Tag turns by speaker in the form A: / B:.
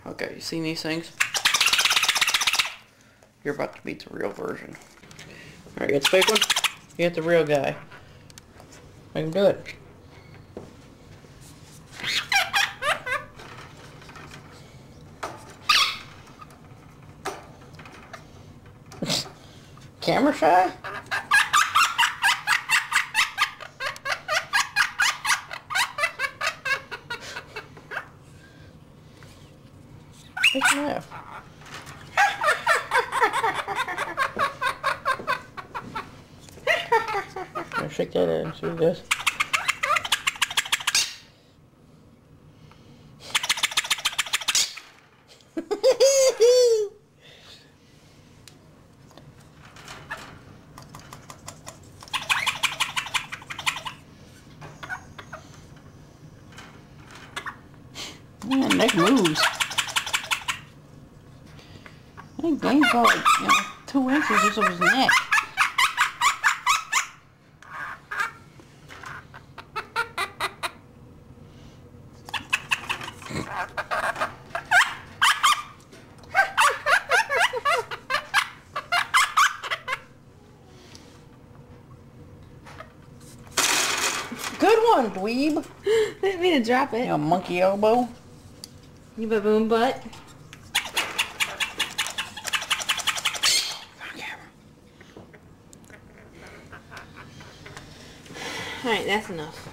A: Okay, you seen these things? You're about to meet the real version. Alright, you got the fake one? You got the real guy. Make him do it. Camera shy? Take him out. Shake that in and see what it does. Man, neck moves. I think Dane's got like, 2 inches just of his neck. Good one, dweeb.
B: Didn't mean to drop it.
A: You know, monkey elbow.
B: You baboon butt. Alright, that's enough.